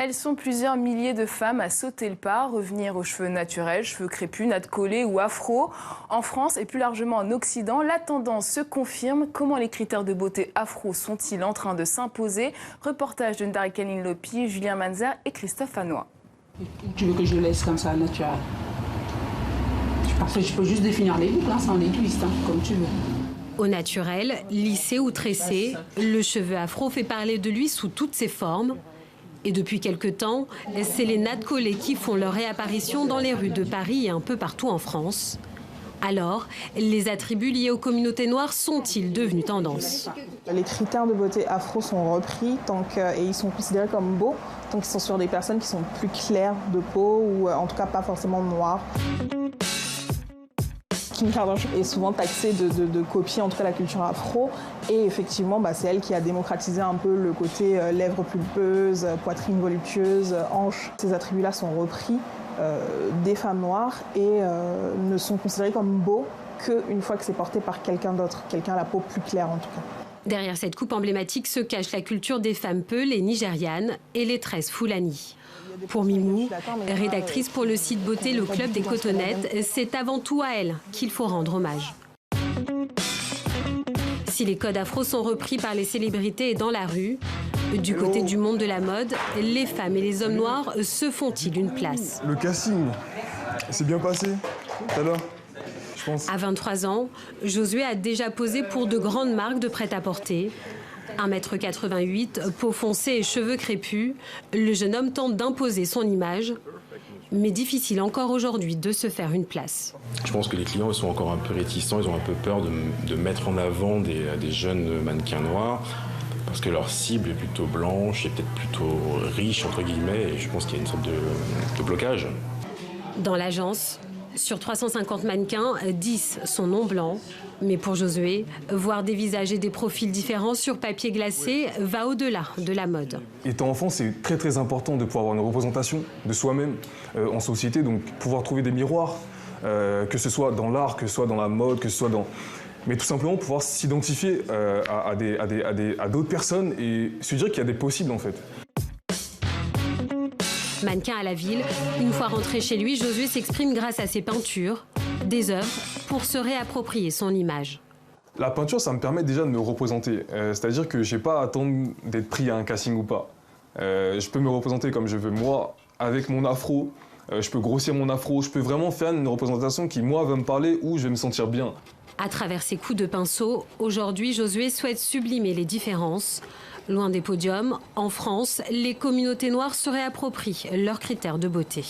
Elles sont plusieurs milliers de femmes à sauter le pas, revenir aux cheveux naturels, cheveux crépus, nattes collées ou afro. En France et plus largement en Occident, la tendance se confirme. Comment les critères de beauté afro sont-ils en train de s'imposer? Reportage de Ndari Lopi, Julien Manzer et Christophe Hanois. Tu veux que je le laisse comme ça, naturel? Parce que je peux juste définir les boucles, sans les twists, comme tu veux. Au naturel, lissé ou tressé, le cheveu afro fait parler de lui sous toutes ses formes. Et depuis quelque temps, c'est les nattes collées qui font leur réapparition dans les rues de Paris et un peu partout en France. Alors, les attributs liés aux communautés noires sont-ils devenus tendance? Les critères de beauté afro sont repris et ils sont considérés comme beaux, tant qu'ils sont sur des personnes qui sont plus claires de peau ou en tout cas pas forcément noires. Kim Kardashian est souvent taxée de copier en tout cas la culture afro et effectivement c'est elle qui a démocratisé un peu le côté lèvres pulpeuses, poitrine voluptueuse, hanches. Ces attributs-là sont repris des femmes noires et ne sont considérés comme beaux qu'une fois que c'est porté par quelqu'un d'autre, quelqu'un à la peau plus claire en tout cas. Derrière cette coupe emblématique se cache la culture des femmes peules et nigérianes et les tresses Fulani. Pour Mimou, rédactrice pour le site beauté Le Club des Cotonnettes, c'est avant tout à elle qu'il faut rendre hommage. Si les codes afro sont repris par les célébrités et dans la rue, du côté du monde de la mode, les femmes et les hommes noirs se font-ils une place? Le casting, c'est bien passé tout à l'heure. À 23 ans, Josué a déjà posé pour de grandes marques de prêt-à-porter. 1,88 m, peau foncée et cheveux crépus, le jeune homme tente d'imposer son image. Mais difficile encore aujourd'hui de se faire une place. Je pense que les clients sont encore un peu réticents, ils ont un peu peur de mettre en avant des jeunes mannequins noirs parce que leur cible est plutôt blanche et peut-être plutôt riche, entre guillemets, et je pense qu'il y a une sorte de blocage. Dans l'agence, sur 350 mannequins, 10 sont non blancs. Mais pour Josué, voir des visages et des profils différents sur papier glacé va au-delà de la mode. Étant enfant, c'est très très important de pouvoir avoir une représentation de soi-même en société, donc pouvoir trouver des miroirs, que ce soit dans l'art, que ce soit dans la mode, que ce soit dans... Mais tout simplement pouvoir s'identifier à d'autres personnes et se dire qu'il y a des possibles en fait. Mannequin à la ville, une fois rentré chez lui, Josué s'exprime grâce à ses peintures, des œuvres pour se réapproprier son image. La peinture, ça me permet déjà de me représenter. C'est-à-dire que je n'ai pas à attendre d'être pris à un casting ou pas. Je peux me représenter comme je veux. Moi, avec mon afro, je peux grossir mon afro. Je peux vraiment faire une représentation qui, moi, va me parler où je vais me sentir bien. À travers ses coups de pinceau, aujourd'hui, Josué souhaite sublimer les différences. Loin des podiums, en France, les communautés noires se réapproprient leurs critères de beauté.